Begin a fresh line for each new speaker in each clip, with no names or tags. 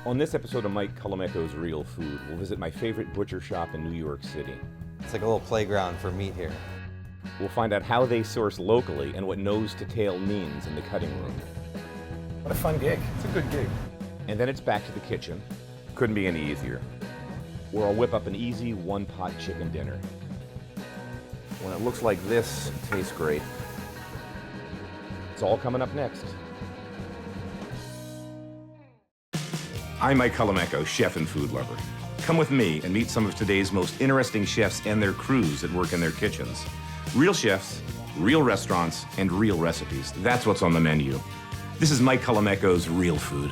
On this episode of Mike Colameco's Real Food, we'll visit my favorite butcher shop in New York City.
It's like a little playground for meat here.
We'll find out how they source locally and what nose to tail means in the cutting room.
What a fun gig. It's a good gig.
And then it's back to the kitchen. Couldn't be any easier. Where I'll whip up an easy one-pot chicken dinner. When it looks like this, it tastes great. It's all coming up next. I'm Mike Colameco, chef and food lover. Come with me and meet some of today's most interesting chefs and their crews that work in their kitchens. Real chefs, real restaurants, and real recipes. That's what's on the menu. This is Mike Colameco's Real Food.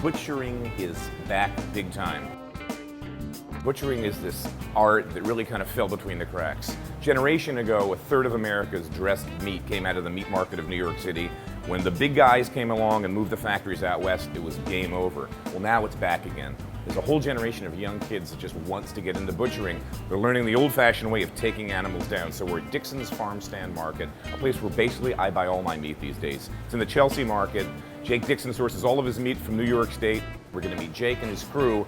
Butchering is back big time. Butchering is this art that really kind of fell between the cracks. Generation ago, a third of America's dressed meat came out of the meat market of New York City. When the big guys came along and moved the factories out west, it was game over. Well, now it's back again. There's a whole generation of young kids that just wants to get into butchering. They're learning the old-fashioned way of taking animals down. So we're at Dickson's Farmstand Market, a place where basically I buy all my meat these days. It's in the Chelsea market. Jake Dickson sources all of his meat from New York State. We're going to meet Jake and his crew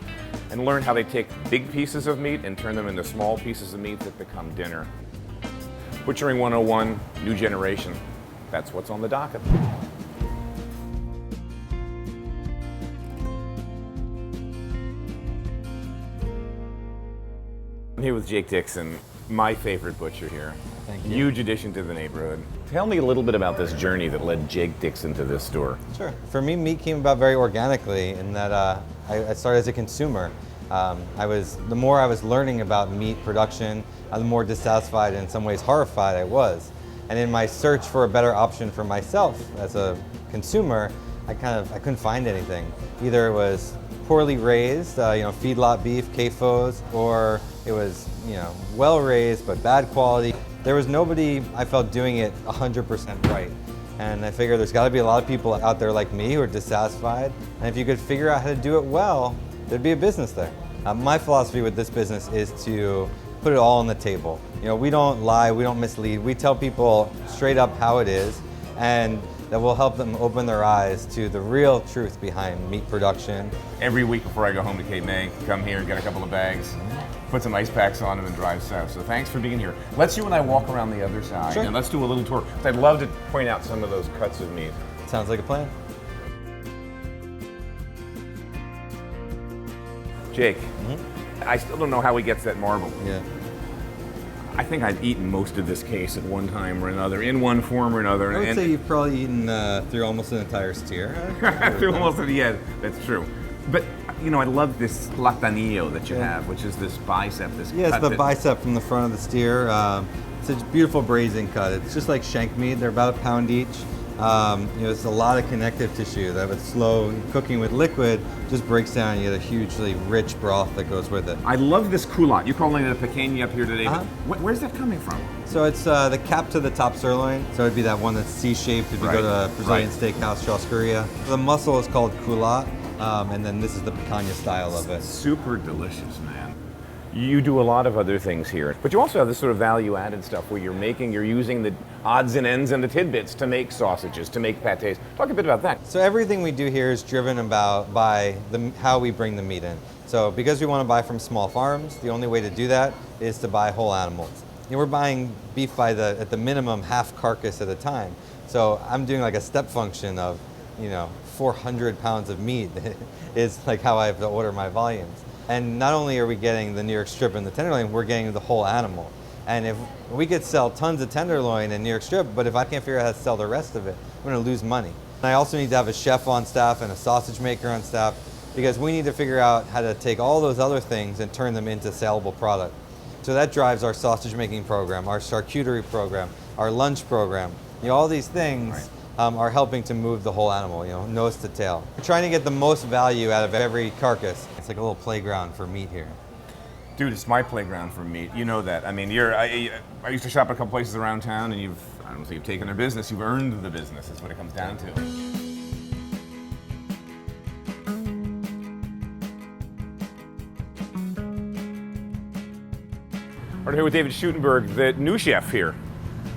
and learn how they take big pieces of meat and turn them into small pieces of meat that become dinner. Butchering 101, new generation. That's what's on the docket. I'm here with Jake Dickson, my favorite butcher here.
Thank you.
Huge addition to the neighborhood. Tell me a little bit about this journey that led Jake Dickson to this store.
Sure. For me, meat came about very organically in that I started as a consumer. The more I was learning about meat production, the more dissatisfied and in some ways horrified I was. And in my search for a better option for myself as a consumer, I couldn't find anything. Either it was poorly raised, feedlot beef, CAFOs, or it was, well raised but bad quality. There was nobody I felt doing it 100% right. And I figured there's got to be a lot of people out there like me who are dissatisfied. And if you could figure out how to do it well, there'd be a business there. My philosophy with this business is to put it all on the table. We don't lie, we don't mislead. We tell people straight up how it is, and that will help them open their eyes to the real truth behind meat production.
Every week before I go home to Cape May, come here and get a couple of bags, put some ice packs on them and drive south. So thanks for being here. Let's you and I walk around the other side.
Sure.
And let's do a little tour. I'd love to point out some of those cuts of meat.
Sounds like a plan.
Jake, I still don't know how he gets that marble.
Yeah.
I think I've eaten most of this case at one time or another, in one form or another.
I would say you've probably eaten through almost an entire steer.
Through almost, yeah, that's true. But, I love this platanillo that you have, which is this bicep, this
Yeah, it's
cut
the
that-
bicep from the front of the steer. It's a beautiful braising cut. It's just like shank meat. They're about a pound each. It's a lot of connective tissue that with slow cooking with liquid just breaks down. You get a hugely rich broth that goes with it.
I love this culotte. You're calling it a pequeña up here today. But where's that coming from?
So it's the cap to the top sirloin. So it'd be that one that's C-shaped if you go to a Brazilian steakhouse, Charcuterie. The muscle is called culotte, and then this is the picanha style of it.
Super delicious, man. You do a lot of other things here, but you also have this sort of value-added stuff where you're using the odds and ends and the tidbits to make sausages, to make pâtés. Talk a bit about that.
So everything we do here is driven by how we bring the meat in. So because we want to buy from small farms, the only way to do that is to buy whole animals. We're buying beef at the minimum half carcass at a time. So I'm doing like a step function of, 400 pounds of meat is like how I have to order my volumes. And not only are we getting the New York strip and the tenderloin, we're getting the whole animal. And if we could sell tons of tenderloin and New York strip, but if I can't figure out how to sell the rest of it, I'm going to lose money. And I also need to have a chef on staff and a sausage maker on staff because we need to figure out how to take all those other things and turn them into saleable product. So that drives our sausage making program, our charcuterie program, our lunch program. All these things are helping to move the whole animal, nose to tail. We're trying to get the most value out of every carcass. It's like a little playground for meat here.
Dude, it's my playground for meat. You know that. I mean, I used to shop at a couple places around town, and I don't say you've taken their business, you've earned the business. That's what it comes down to. We're here with David Schutenberg, the new chef here.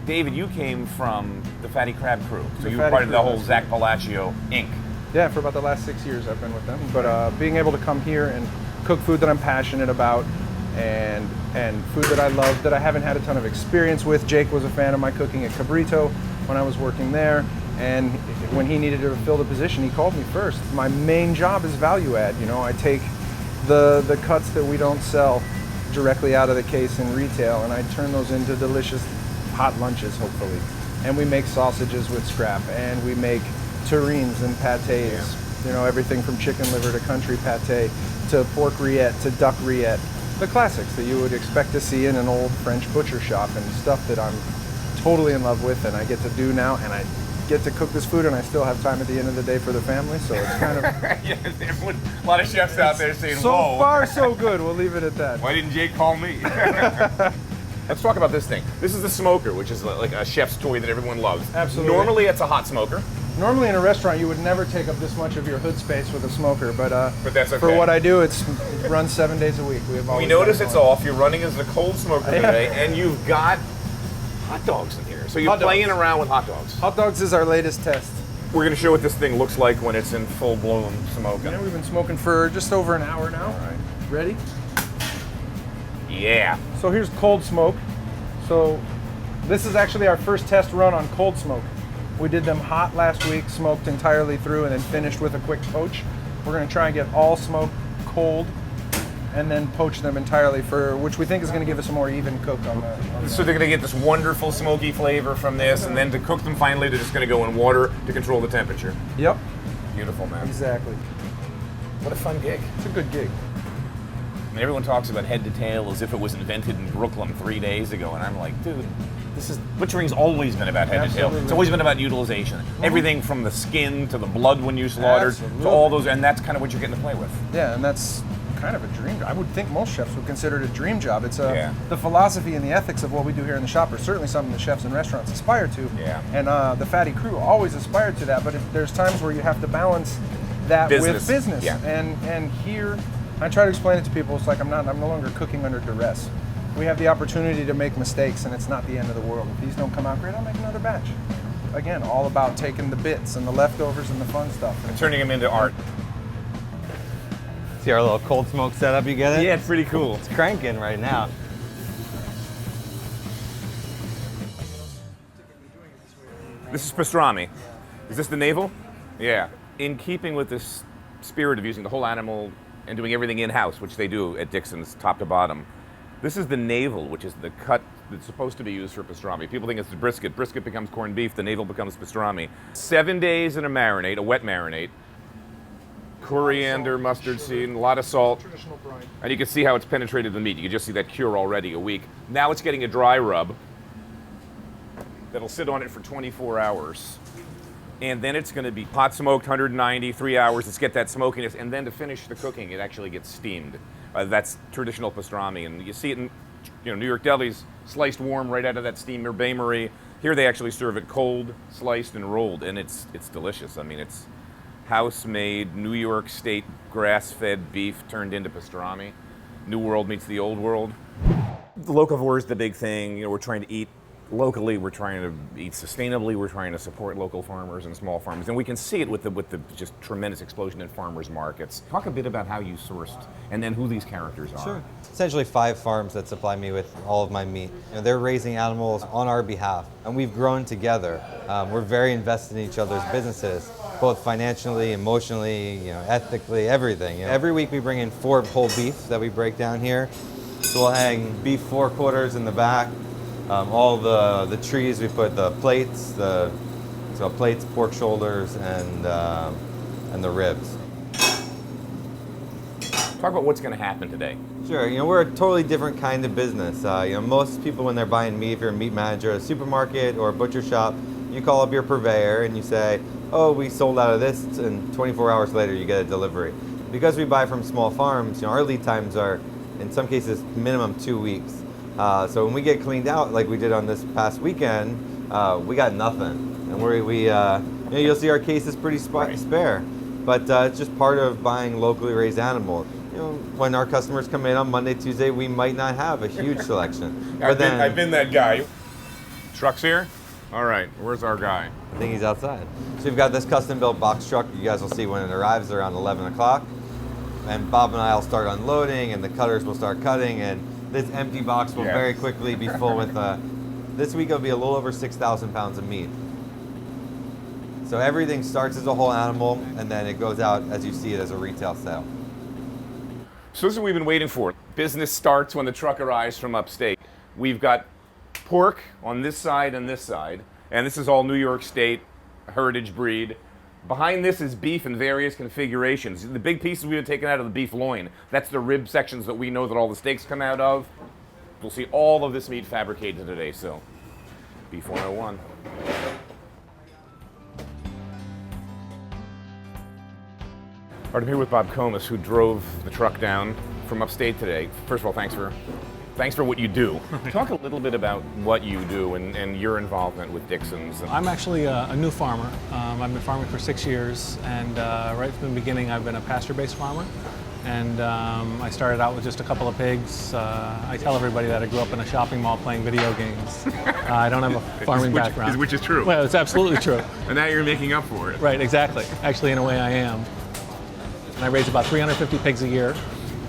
David, you came from the Fatty Crab crew, so you were part of the whole Zach Palacio Inc.
Yeah, for about the last 6 years I've been with them. But being able to come here and cook food that I'm passionate about and food that I love, that I haven't had a ton of experience with. Jake was a fan of my cooking at Cabrito when I was working there. And when he needed to fill the position, he called me first. My main job is value add. You know, I take the cuts that we don't sell directly out of the case in retail, and I turn those into delicious hot lunches, hopefully. And we make sausages with scrap, and we make terrines and pâtés. Yeah. You know, everything from chicken liver to country pâté to pork rillette to duck rillette. The classics that you would expect to see in an old French butcher shop, and stuff that I'm totally in love with and I get to do now, and I get to cook this food and I still have time at the end of the day for the family, so it's kind of...
Yeah, a lot of chefs out there saying,
so
whoa.
So far, so good. We'll leave it at that.
Why didn't Jake call me? Let's talk about this thing. This is the smoker, which is like a chef's toy that everyone loves.
Absolutely.
Normally, it's a hot smoker.
Normally in a restaurant, you would never take up this much of your hood space with a smoker, but
that's okay.
For what I do, it runs 7 days a week.
We notice it's off. You're running as a cold smoker today, and you've got hot dogs in here. So you're playing around with hot dogs.
Hot dogs is our latest test.
We're going to show what this thing looks like when it's in full-blown smoking.
Yeah, we've been smoking for just over an hour now.
All right.
Ready?
Yeah.
So here's cold smoke. So this is actually our first test run on cold smoke. We did them hot last week, smoked entirely through, and then finished with a quick poach. We're going to try and get all smoke cold and then poach them entirely, for which we think is going to give us a more even cook on the
So they're going to get this wonderful smoky flavor from this, and then to cook them finally, they're just going to go in water to control the temperature.
Yep.
Beautiful, man.
Exactly.
What a fun gig.
It's a good gig.
And everyone talks about head to tail as if it was invented in Brooklyn 3 days ago, and I'm like, dude, butchering's always been about head to tail. It's always been about utilization. Everything from the skin to the blood when you slaughtered to all those, and that's kind of what you're getting to play with.
Yeah, and that's kind of a dream job. I would think most chefs would consider it a dream job. It's the philosophy and the ethics of what we do here in the shop are certainly something that chefs and restaurants aspire to.
Yeah.
And the Fatty crew always aspired to that, but there's times where you have to balance that with business.
Yeah.
And here, I try to explain it to people. It's like I'm no longer cooking under duress. We have the opportunity to make mistakes, and it's not the end of the world. If these don't come out great, I'll make another batch. Again, all about taking the bits and the leftovers and the fun stuff
and turning them into art.
See our little cold smoke setup, you get it?
Yeah, it's pretty cool.
It's cranking right now.
This is pastrami. Is this the navel? Yeah. In keeping with this spirit of using the whole animal and doing everything in-house, which they do at Dickson's, top to bottom, this is the navel, which is the cut that's supposed to be used for pastrami. People think it's the brisket. Brisket becomes corned beef. The navel becomes pastrami. 7 days in a marinade, a wet marinade. Coriander, mustard seed, a lot of salt.
Traditional brine.
And you can see how it's penetrated the meat. You can just see that cure already a week. Now it's getting a dry rub that'll sit on it for 24 hours. And then it's going to be hot smoked, 190, 3 hours. Let's get that smokiness. And then to finish the cooking, it actually gets steamed. That's traditional pastrami. And you see it in New York delis, sliced warm right out of that steamer, bain-marie. Here they actually serve it cold, sliced, and rolled. And it's delicious. I mean, it's house-made, New York State grass-fed beef turned into pastrami. New world meets the old world. The locavore is the big thing. We're trying to eat locally. We're trying to eat sustainably. We're trying to support local farmers and small farmers, and we can see it with the just tremendous explosion in farmers markets. Talk a bit about how you sourced, and then who these characters are.
Sure. Essentially 5 farms that supply me with all of my meat. They're raising animals on our behalf, and we've grown together. We're very invested in each other's businesses, both financially, emotionally, ethically, everything. Every week we bring in 4 whole beef that we break down here. So we'll hang beef 4 quarters in the back. All the trees, we put the plates, pork shoulders, and the ribs.
Talk about what's going to happen today.
Sure, we're a totally different kind of business. Most people when they're buying meat, if you're a meat manager at a supermarket or a butcher shop, you call up your purveyor and you say, oh, we sold out of this, and 24 hours later you get a delivery. Because we buy from small farms, our lead times are, in some cases, minimum 2 weeks. So when we get cleaned out, like we did on this past weekend, we got nothing. And you'll see our case is pretty spare. But it's just part of buying locally raised animals. when our customers come in on Monday, Tuesday, we might not have a huge selection.
I've been that guy. Truck's here? All right, where's our guy?
I think he's outside. So we've got this custom-built box truck. You guys will see when it arrives around 11 o'clock. And Bob and I will start unloading, and the cutters will start cutting, and this empty box will very quickly be full with, this week it'll be a little over 6,000 pounds of meat. So everything starts as a whole animal, and then it goes out as you see it as a retail sale.
So this is what we've been waiting for. Business starts when the truck arrives from upstate. We've got pork on this side and this is all New York State, heritage breed. Behind this is beef in various configurations. The big pieces we've been taking out of the beef loin, that's the rib sections that we know that all the steaks come out of. We'll see all of this meat fabricated today, so Beef 101. All right, I'm here with Bob Comas, who drove the truck down from upstate today. First of all, thanks for what you do. Talk a little bit about what you do and your involvement with Dickson's.
I'm actually a new farmer. I've been farming for 6 years, and right from the beginning I've been a pasture-based farmer. And I started out with just a couple of pigs. I tell everybody that I grew up in a shopping mall playing video games. I don't have a farming background.
Which is true.
Well, it's absolutely true.
And now you're making up for it.
Right, exactly. Actually, in a way I am. And I raise about 350 pigs a year.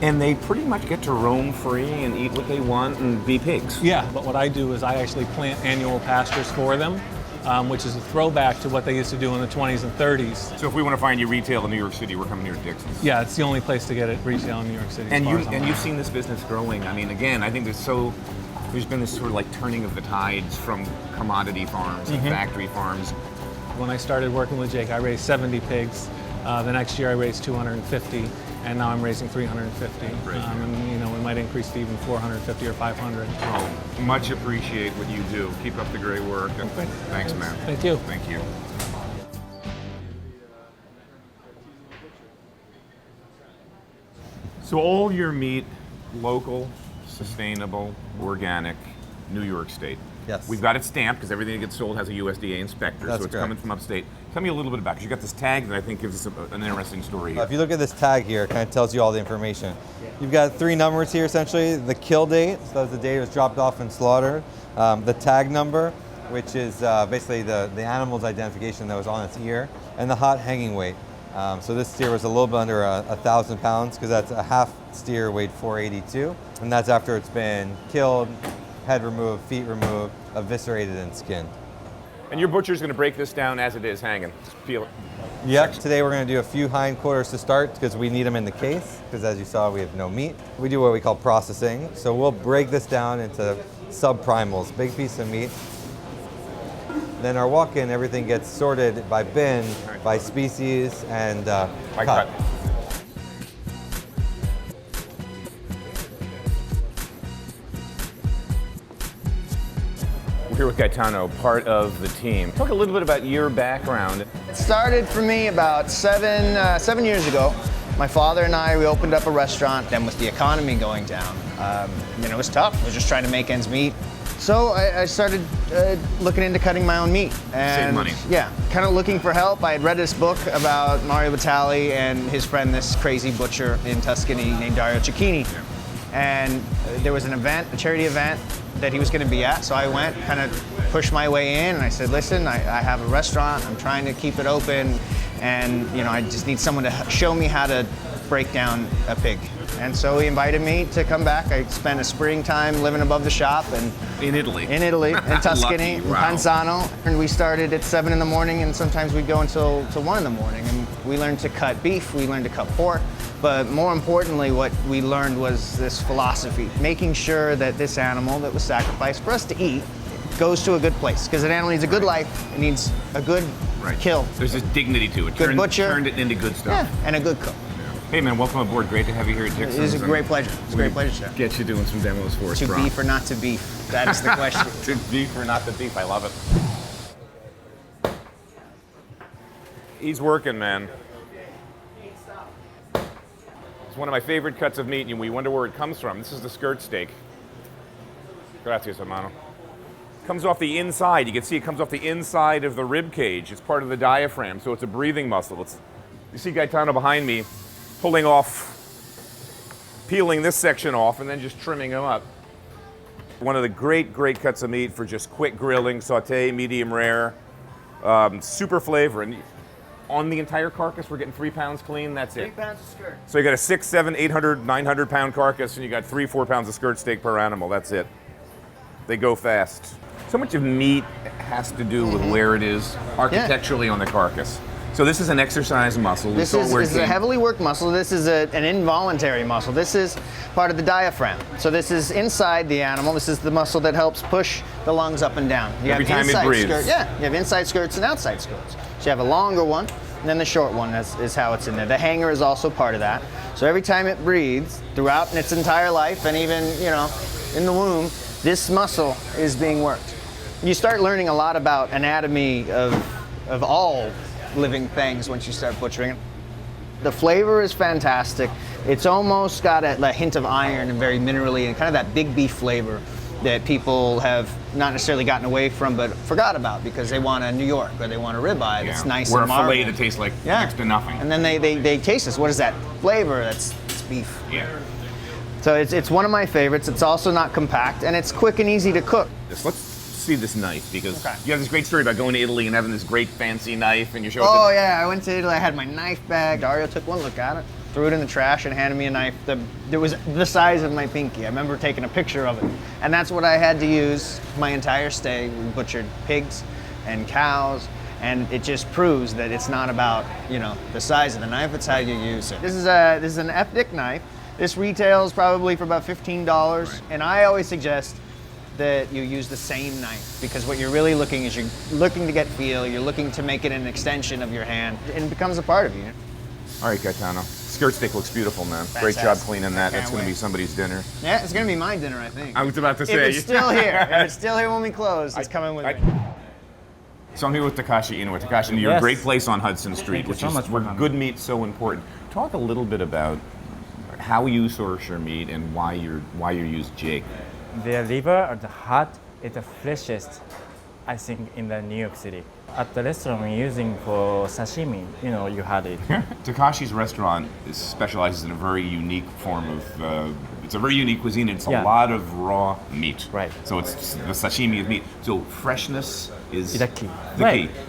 And they pretty much get to roam free and eat what they want and be pigs.
Yeah, but what I do is I actually plant annual pastures for them, which is a throwback to what they used to do in the 20s and 30s.
So if we want to find you retail in New York City, we're coming here to Dickson's.
Yeah, it's the only place to get it retail in New York City.
And you've seen this business growing. I mean, again, I think there's been this sort of like turning of the tides from commodity farms and factory farms.
When I started working with Jake, I raised 70 pigs. The next year I raised 250, and now I'm raising 350. And we might increase to even 450 or 500.
Oh, much appreciate what you do. Keep up the great work. And thanks, man.
Thank you.
Thank you. So all your meat, local, sustainable, organic, New York State.
Yes.
We've got it stamped because everything that gets sold has a USDA inspector,
That's
so it's
correct.
coming from upstate. Tell me a little bit about it, because you got this tag that I think gives us an interesting story here.
If you look at this tag here, it kind of tells you all the information. You've got 3 numbers here essentially. The kill date, so that's the day it was dropped off and slaughtered. The tag number, which is basically the animal's identification that was on its ear, and the hot hanging weight. So this steer was a little bit under 1,000 pounds, because that's a half steer weighed 482, and that's after it's been killed, head removed, feet removed, eviscerated, and skinned.
And your butcher's going to break this down as it is hanging. Just feel it.
Yep, today we're going to do a few hindquarters to start because we need them in the case, because as you saw, we have no meat. We do what we call processing. So we'll break this down into subprimals, big piece of meat. Then our walk-in, everything gets sorted by bin, by species, and cut.
We're here with Gaetano, part of the team. Talk a little bit about your background.
It started for me about seven years ago. My father and I, we opened up a restaurant. Then with the economy going down, it was tough. I was just trying to make ends meet. So I started looking into cutting my own meat. And
save money.
Yeah, kind of looking for help. I had read this book about Mario Batali and his friend, this crazy butcher in Tuscany named Dario Cecchini.
Yeah.
And there was an event, a charity event, that he was going to be at. So I went, kind of pushed my way in, and I said, listen, I have a restaurant. I'm trying to keep it open, and I just need someone to show me how to break down a pig. And so he invited me to come back. I spent a springtime living above the shop and
In Italy,
in Tuscany, in
Wow.
Panzano. And we started at 7 in the morning, and sometimes we'd go until 1 in the morning. And we learned to cut beef, we learned to cut pork. But more importantly, what we learned was this philosophy, making sure that this animal that was sacrificed for us to eat goes to a good place. Because an animal needs a good life, it needs a good kill.
There's this dignity to it.
Good butcher.
Turned it into good stuff.
Yeah, and a good cook.
Hey man, welcome aboard. Great to have you here at Dickson's.
It is a great pleasure. It's a great pleasure, sir.
Get you doing some demos for us,
To
Bron.
beef or not to beef? That is the question.
To beef or not to beef, I love it. He's working, man. It's one of my favorite cuts of meat, and we wonder where it comes from. This is the skirt steak. Gracias, hermano. Comes off the inside. You can see it comes off the inside of the rib cage. It's part of the diaphragm, so it's a breathing muscle. You see Gaetano behind me pulling off peeling this section off and then just trimming them up. One of the great cuts of meat for just quick grilling, saute, medium rare, super flavor. And on the entire carcass, we're getting 3 pounds clean, that's it.
3 pounds of skirt.
So you got a 6, 7, 800, 900 pound carcass, and you got 3, 4 pounds of skirt steak per animal, that's it. They go fast. So much of meat has to do with where it is architecturally on the carcass. So this is an exercise muscle.
This is a heavily worked muscle. This is an involuntary muscle. This is part of the diaphragm. So this is inside the animal. This is the muscle that helps push the lungs up and down. You
Every
have
time it
inside
breathes.
Skirt, you have inside skirts and outside skirts. So you have a longer one, and then the short one is how it's in there. The hanger is also part of that. So every time it breathes, throughout its entire life, and even in the womb, this muscle is being worked. You start learning a lot about anatomy of all living things once you start butchering. The flavor is fantastic. It's almost got a hint of iron and very minerally and kind of that big beef flavor that people have not necessarily gotten away from but forgot about because they want a New York or they want a ribeye that's nice
or
and
a fillet
marbled.
that tastes like next to nothing.
And then they taste this. What is that flavor? It's beef.
Yeah.
So it's one of my favorites. It's also not compact and it's quick and easy to cook.
Let's see this knife because you have this great story about going to Italy and having this great fancy knife and you show it
Oh yeah, I went to Italy, I had my knife bag. Dario took one look at it, threw it in the trash and handed me a knife that was the size of my pinky. I remember taking a picture of it. And that's what I had to use my entire stay. We butchered pigs and cows and it just proves that it's not about, the size of the knife, it's how you use it. This is an ethnic knife. This retails probably for about $15 and I always suggest that you use the same knife because what you're really looking to get feel, you're looking to make it an extension of your hand and it becomes a part of you.
All right, Gaetano. Skirt steak looks beautiful, man.
Fantastic.
Great job cleaning that.
Can't
That's going to
wait.
be somebody's dinner.
Yeah, it's gonna be my dinner, I think.
I was about to
If
say.
it's still here, if it's still here when we close, it's coming with me.
So I'm here with Takashi Inoue. Takashi, you're a
Yes.
great place on Hudson Street,
Thank you
which
so
is
much for
where
coming.
good meat's so important. Talk a little bit about how you source your meat and why you use Jake.
The liver or the heart is the freshest, I think, in the New York City. At the restaurant we're using for sashimi, you had it.
Takashi's restaurant specializes in a very unique form of, it's a very unique cuisine. It's a
Yeah.
lot of raw meat.
Right.
So it's the sashimi of meat. So freshness is
The key.
The
Right.
key.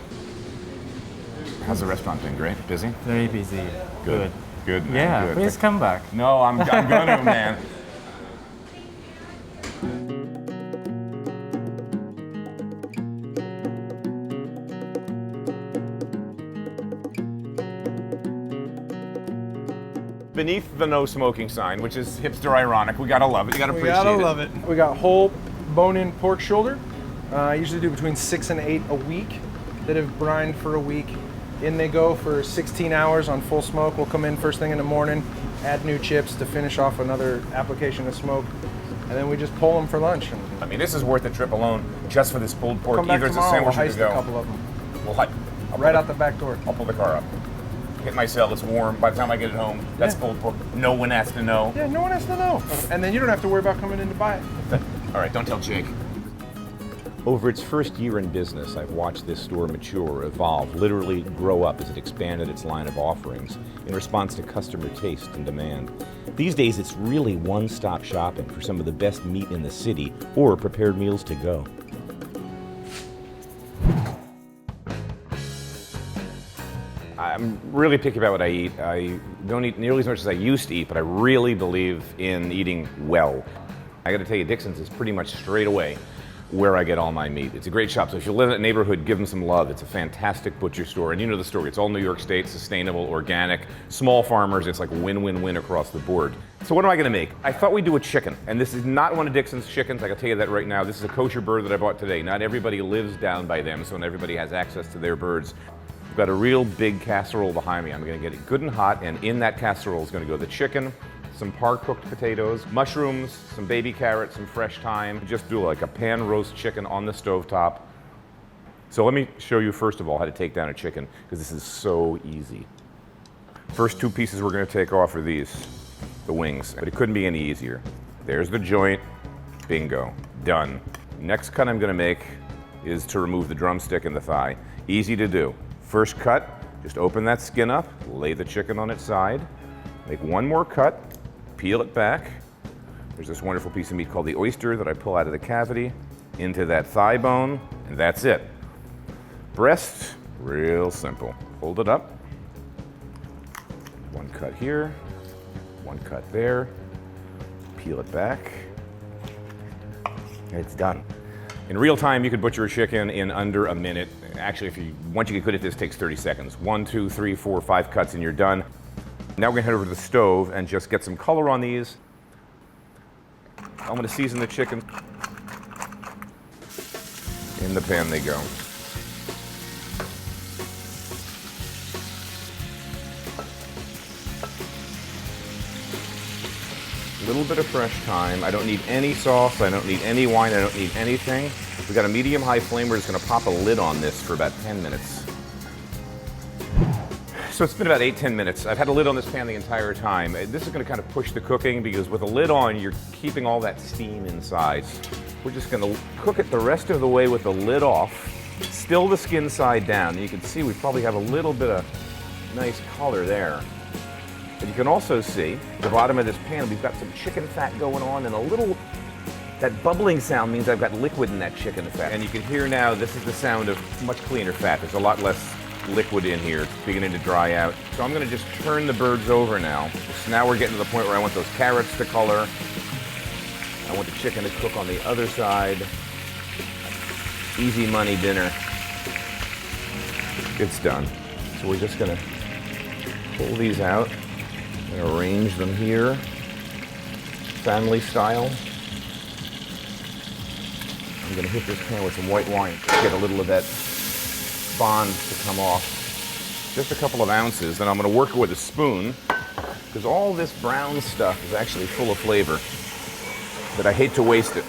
How's the restaurant been? Great? Busy?
Very busy.
Good. Good, man.
Yeah,
Good.
please come back.
No, I'm gonna, man. Beneath the no smoking sign, which is hipster ironic, we gotta love it. You gotta
We
appreciate
gotta
it.
love it. We got whole bone-in pork shoulder. I usually do between 6 and 8 a week that have brined for a week. In they go for 16 hours on full smoke. We'll come in first thing in the morning, add new chips to finish off another application of smoke, and then we just pull them for lunch. And
I mean, this is worth a trip alone just for this pulled pork.
come back
Either it's a
tomorrow, we'll
sandwich or to
heist a
go.
couple of them.
We'll hike.
Right out the back door.
I'll pull the car up. Hit my cell, it's warm. By the time I get it home, that's
Yeah.
pulled pork. No one has to know.
Yeah, no one has to know. And then you don't have to worry about coming in to buy it.
All right, don't tell Jake. Over its first year in business, I've watched this store mature, evolve, literally grow up as it expanded its line of offerings in response to customer taste and demand. These days, it's really one-stop shopping for some of the best meat in the city or prepared meals to go. I'm really picky about what I eat. I don't eat nearly as much as I used to eat, but I really believe in eating well. I got to tell you, Dickson's is pretty much straight away where I get all my meat. It's a great shop, so if you live in that neighborhood, give them some love. It's a fantastic butcher store, and you know the story. It's all New York State, sustainable, organic, small farmers. It's like win-win-win across the board. So what am I gonna make? I thought we'd do a chicken, and this is not one of Dickson's chickens. I can tell you that right now. This is a kosher bird that I bought today. Not everybody lives down by them, so not everybody has access to their birds. I've got a real big casserole behind me. I'm gonna get it good and hot, and in that casserole is gonna go the chicken, some par-cooked potatoes, mushrooms, some baby carrots, some fresh thyme. Just do like a pan roast chicken on the stovetop. So let me show you first of all how to take down a chicken, because this is so easy. First two pieces we're gonna take off are these, the wings, but it couldn't be any easier. There's the joint, bingo, done. Next cut I'm gonna make is to remove the drumstick and the thigh. Easy to do. First cut, just open that skin up, lay the chicken on its side, make one more cut, peel it back. There's this wonderful piece of meat called the oyster that I pull out of the cavity into that thigh bone, and that's it. Breast, real simple. Hold it up. One cut here, one cut there. Peel it back. It's done. In real time, you could butcher a chicken in under a minute. Actually, once you get good at this, it takes 30 seconds. 1, 2, 3, 4, 5 cuts and you're done. Now we're gonna head over to the stove and just get some color on these. I'm gonna season the chicken. In the pan they go. A little bit of fresh thyme. I don't need any sauce, I don't need any wine, I don't need anything. We've got a medium-high flame. We're just gonna pop a lid on this for about 10 minutes. So it's been about 8-10 minutes. I've had a lid on this pan the entire time. This is gonna kind of push the cooking because with a lid on, you're keeping all that steam inside. We're just gonna cook it the rest of the way with the lid off, still the skin side down. And you can see we probably have a little bit of nice color there. But you can also see at the bottom of this pan, we've got some chicken fat going on and a little, that bubbling sound means I've got liquid in that chicken fat. And you can hear now, this is the sound of much cleaner fat. There's a lot less liquid in here. It's beginning to dry out. So I'm gonna just turn the birds over now. So now we're getting to the point where I want those carrots to color. I want the chicken to cook on the other side. Easy money dinner. It's done. So we're just gonna pull these out and arrange them here, family style. I'm gonna hit this pan with some white wine to get a little of that bond to come off. Just a couple of ounces, then I'm gonna work it with a spoon because all this brown stuff is actually full of flavor, but I hate to waste it.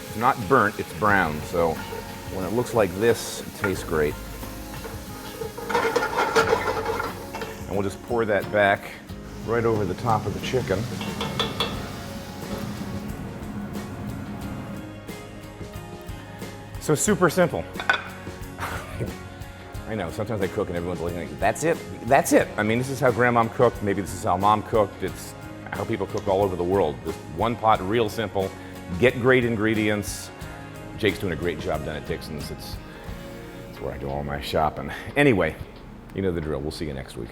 It's not burnt, it's brown, so when it looks like this, it tastes great. And we'll just pour that back right over the top of the chicken. So super simple. I know, sometimes I cook and everyone's looking like, that's it? That's it. I mean, this is how grandmom cooked. Maybe this is how mom cooked. It's how people cook all over the world. Just one pot, real simple. Get great ingredients. Jake's doing a great job down at Dickson's. It's where I do all my shopping. Anyway, you know the drill. We'll see you next week.